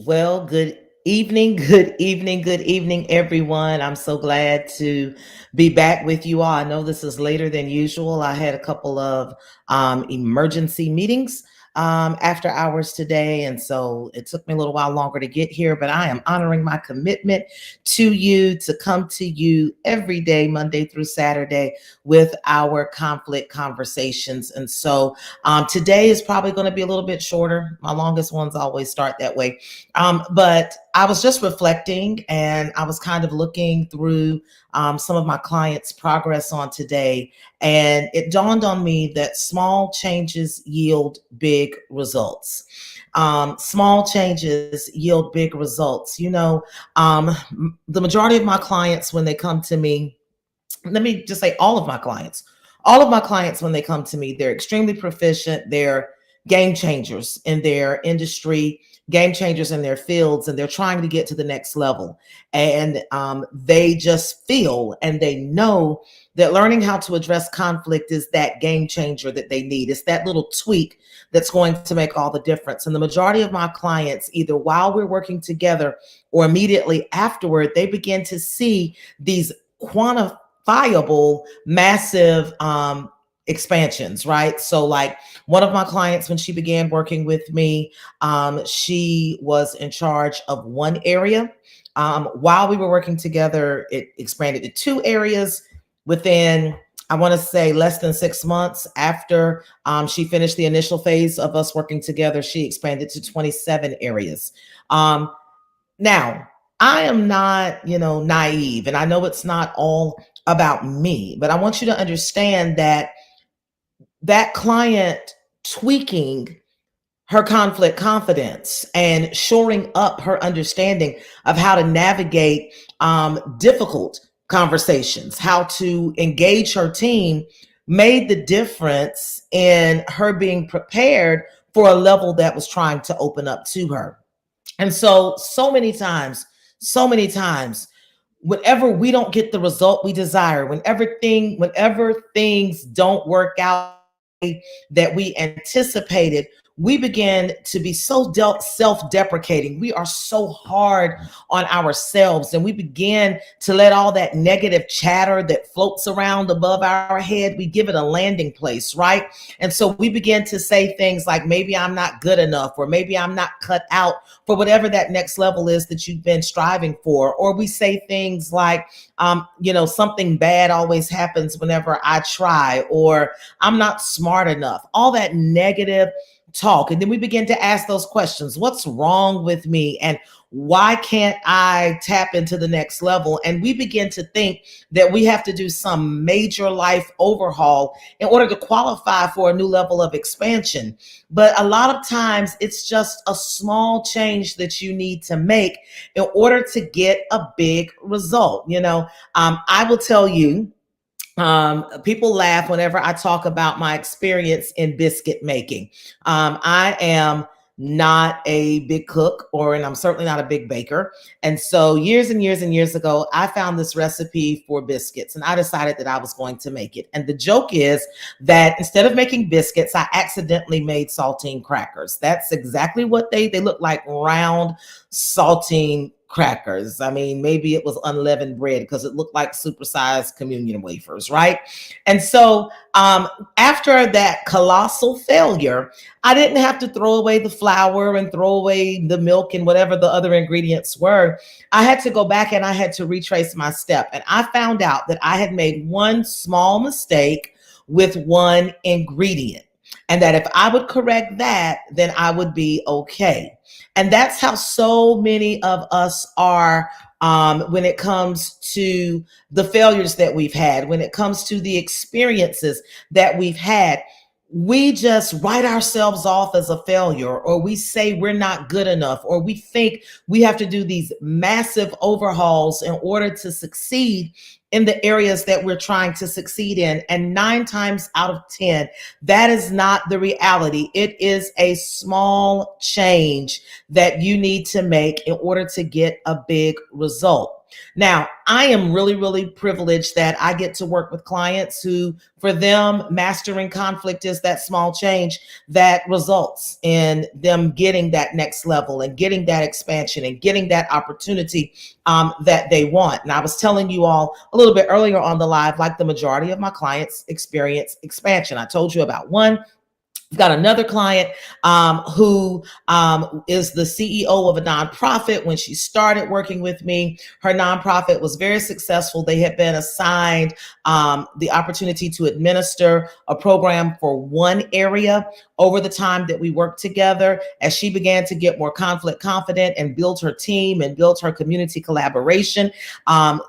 Well, good evening, good evening, good evening, everyone. I'm so glad to be back with you all. I know this is later than usual. I had a couple of emergency meetings after hours today, and so it took me a little while longer to get here, but I am honoring my commitment to you to come to you every day, Monday through Saturday, with our conflict conversations. And so today is probably going to be a little bit shorter. My longest ones always start that way, but I was just reflecting and I was kind of looking through some of my clients' progress on today. And it dawned on me that small changes yield big results. Small changes yield big results. The majority of my clients, when they come to me, let me just say all of my clients, when they come to me, they're extremely proficient. They're game changers in their industry, game changers in their fields, and they're trying to get to the next level. And they just feel and they know that learning how to address conflict is that game changer that they need. It's that little tweak that's going to make all the difference. And the majority of my clients, either while we're working together or immediately afterward, they begin to see these quantifiable, massive expansions, right? So, like one of my clients, when she began working with me, she was in charge of one area. While we were working together, it expanded to two areas within, I want to say, less than 6 months after she finished the initial phase of us working together. She expanded to 27 areas. Now, I am not, naive, and I know it's not all about me, but I want you to understand that client tweaking her conflict confidence and shoring up her understanding of how to navigate difficult conversations, how to engage her team, made the difference in her being prepared for a level that was trying to open up to her. And so many times, whenever we don't get the result we desire, whenever things don't work out that we anticipated, we begin to be so self-deprecating. We are so hard on ourselves, and we begin to let all that negative chatter that floats around above our head, we give it a landing place, right? And so we begin to say things like, maybe I'm not good enough, or maybe I'm not cut out for whatever that next level is that you've been striving for. Or we say things like, something bad always happens whenever I try, or I'm not smart enough, all that negative talk. And then we begin to ask those questions. What's wrong with me? And why can't I tap into the next level? And we begin to think that we have to do some major life overhaul in order to qualify for a new level of expansion. But a lot of times it's just a small change that you need to make in order to get a big result. I will tell you, people laugh whenever I talk about my experience in biscuit making. I am not a big cook, and I'm certainly not a big baker. And so years and years and years ago, I found this recipe for biscuits, and I decided that I was going to make it. And the joke is that instead of making biscuits, I accidentally made saltine crackers. That's exactly what they look like, round saltine crackers. I mean, maybe it was unleavened bread because it looked like supersized communion wafers, right? And so after that colossal failure, I didn't have to throw away the flour and throw away the milk and whatever the other ingredients were. I had to go back and I had to retrace my step. And I found out that I had made one small mistake with one ingredient, and that if I would correct that, then I would be okay. And that's how so many of us are when it comes to the failures that we've had, when it comes to the experiences that we've had. We just write ourselves off as a failure, or we say we're not good enough, or we think we have to do these massive overhauls in order to succeed in the areas that we're trying to succeed in. And 9 times out of 10, that is not the reality. It is a small change that you need to make in order to get a big result. Now, I am really, really privileged that I get to work with clients who, for them, mastering conflict is that small change that results in them getting that next level and getting that expansion and getting that opportunity that they want. And I was telling you all a little bit earlier on the live, like the majority of my clients experience expansion. I told you about one. We've got another client who is the CEO of a nonprofit. When she started working with me, her nonprofit was very successful. They had been assigned the opportunity to administer a program for one area over the time that we worked together. As she began to get more conflict confident and build her team and build her community collaboration,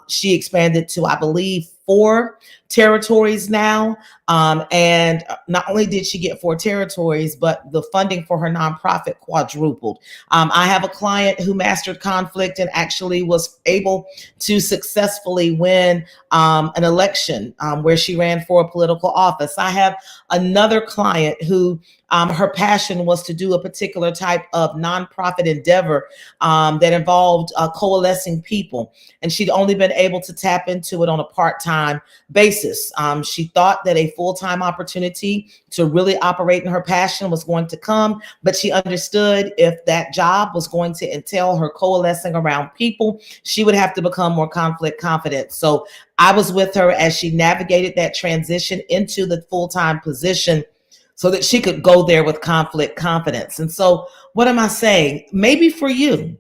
she expanded to, I believe, 4 territories now. And not only did she get 4 territories, but the funding for her nonprofit quadrupled. I have a client who mastered conflict and actually was able to successfully win an election where she ran for a political office. I have another client who her passion was to do a particular type of nonprofit endeavor that involved coalescing people. And she'd only been able to tap into it on a part-time basis. She thought that a full-time opportunity to really operate in her passion was going to come, but she understood if that job was going to entail her coalescing around people, she would have to become more conflict confident. So I was with her as she navigated that transition into the full-time position so that she could go there with conflict confidence. And so what am I saying? Maybe for you,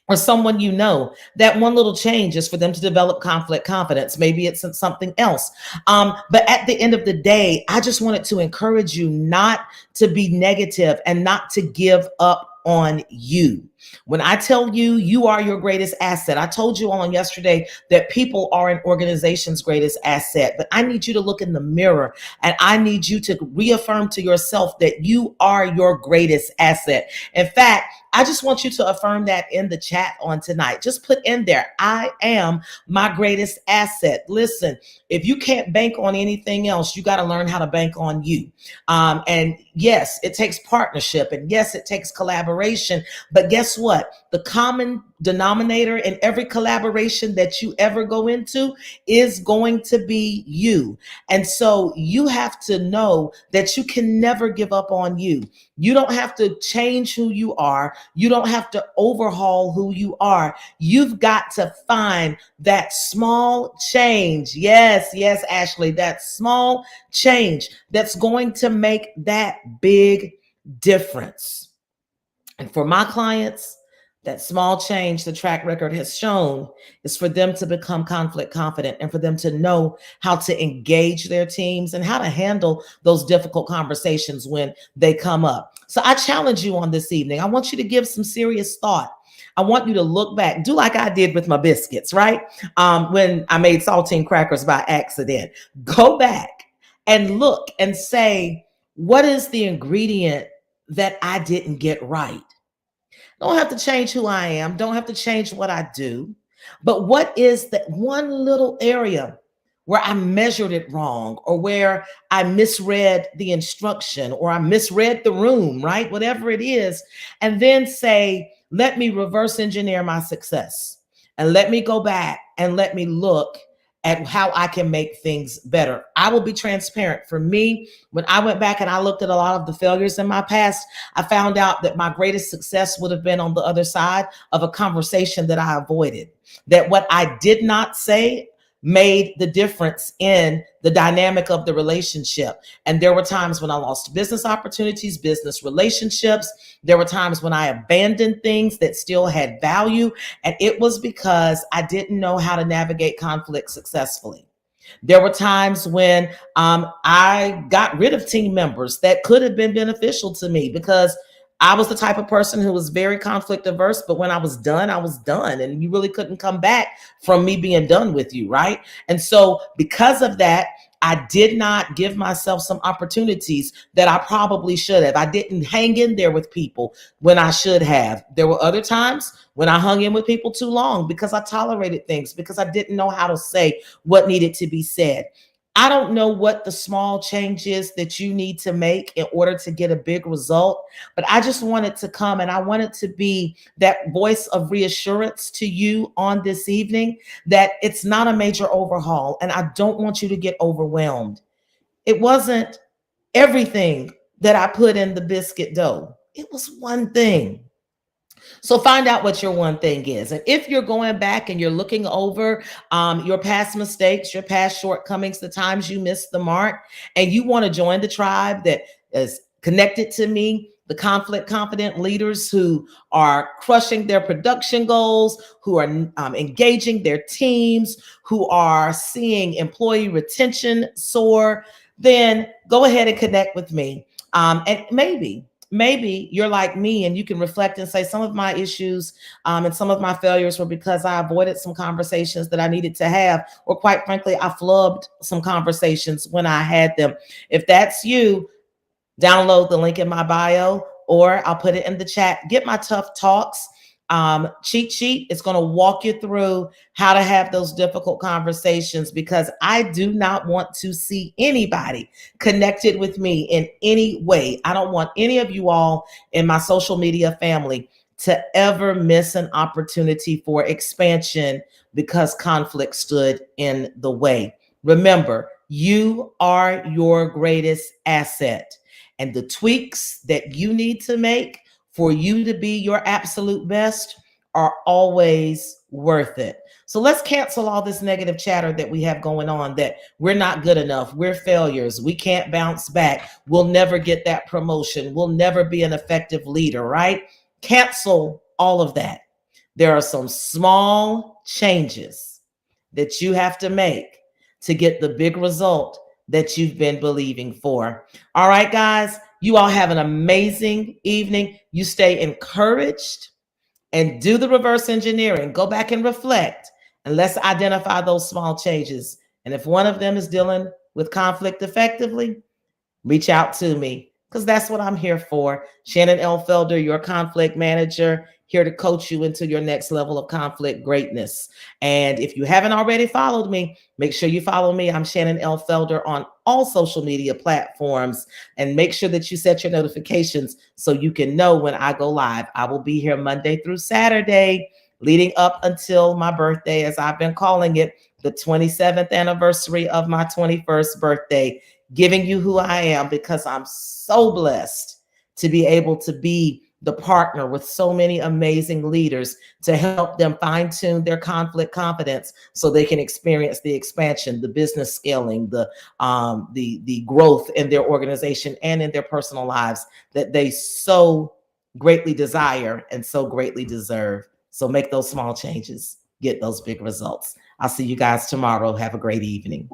or someone you know, that one little change is for them to develop conflict confidence. Maybe it's something else. But at the end of the day, I just wanted to encourage you not to be negative and not to give up on you. When I tell you, you are your greatest asset. I told you on yesterday that people are an organization's greatest asset, but I need you to look in the mirror and I need you to reaffirm to yourself that you are your greatest asset. In fact, I just want you to affirm that in the chat on tonight. Just put in there, I am my greatest asset. Listen, if you can't bank on anything else, you got to learn how to bank on you. And yes, it takes partnership, and yes, it takes collaboration. But guess what? The common denominator in every collaboration that you ever go into is going to be you. And so you have to know that you can never give up on you. You don't have to change who you are. You don't have to overhaul who you are. You've got to find that small change. Yes, yes, Ashley, that small change that's going to make that big difference. And for my clients, that small change the track record has shown is for them to become conflict confident and for them to know how to engage their teams and how to handle those difficult conversations when they come up. So I challenge you on this evening. I want you to give some serious thought. I want you to look back, do like I did with my biscuits, right? When I made saltine crackers by accident. Go back and look and say, what is the ingredient that I didn't get right? Don't have to change who I am. Don't have to change what I do. But what is that one little area where I measured it wrong or where I misread the instruction or I misread the room, right? Whatever it is. And then say, let me reverse engineer my success and let me go back and let me look at how I can make things better. I will be transparent. For me, when I went back and I looked at a lot of the failures in my past, I found out that my greatest success would have been on the other side of a conversation that I avoided. That what I did not say made the difference in the dynamic of the relationship. And there were times when I lost business opportunities, business relationships. There were times when I abandoned things that still had value. And it was because I didn't know how to navigate conflict successfully. There were times when I got rid of team members that could have been beneficial to me because I was the type of person who was very conflict averse, but when I was done, and you really couldn't come back from me being done with you, right? And so because of that, I did not give myself some opportunities that I probably should have. I didn't hang in there with people when I should have. There were other times when I hung in with people too long because I tolerated things, because I didn't know how to say what needed to be said. I don't know what the small changes that you need to make in order to get a big result, but I just wanted to come and I wanted to be that voice of reassurance to you on this evening that it's not a major overhaul and I don't want you to get overwhelmed. It wasn't everything that I put in the biscuit dough. It was one thing. So find out what your one thing is. And if you're going back and you're looking over your past mistakes, your past shortcomings, the times you missed the mark, and you want to join the tribe that is connected to me, the conflict confident leaders who are crushing their production goals, who are engaging their teams, who are seeing employee retention soar, then go ahead and connect with me. And maybe you're like me and you can reflect and say some of my issues and some of my failures were because I avoided some conversations that I needed to have, or quite frankly, I flubbed some conversations when I had them. If that's you, download the link in my bio or I'll put it in the chat. Get my Tough Talks cheat sheet. It's going to walk you through how to have those difficult conversations, because I do not want to see anybody connected with me in any way. I don't want any of you all in my social media family to ever miss an opportunity for expansion because conflict stood in the way. Remember, you are your greatest asset, and the tweaks that you need to make for you to be your absolute best are always worth it. So let's cancel all this negative chatter that we have going on, that we're not good enough, we're failures, we can't bounce back, we'll never get that promotion, we'll never be an effective leader, right? Cancel all of that. There are some small changes that you have to make to get the big result that you've been believing for. All right, guys, you all have an amazing evening. You stay encouraged and do the reverse engineering. Go back and reflect, and let's identify those small changes. And if one of them is dealing with conflict effectively, reach out to me, because that's what I'm here for. Shannon L. Felder, your conflict manager, here to coach you into your next level of conflict greatness. And if you haven't already followed me, make sure you follow me. I'm Shannon L. Felder on all social media platforms, and make sure that you set your notifications so you can know when I go live. I will be here Monday through Saturday, leading up until my birthday, as I've been calling it, the 27th anniversary of my 21st birthday, giving you who I am, because I'm so blessed to be able to be the partner with so many amazing leaders to help them fine-tune their conflict confidence so they can experience the expansion, the business scaling, the growth in their organization and in their personal lives that they so greatly desire and so greatly deserve. So make those small changes, get those big results. I'll see you guys tomorrow. Have a great evening.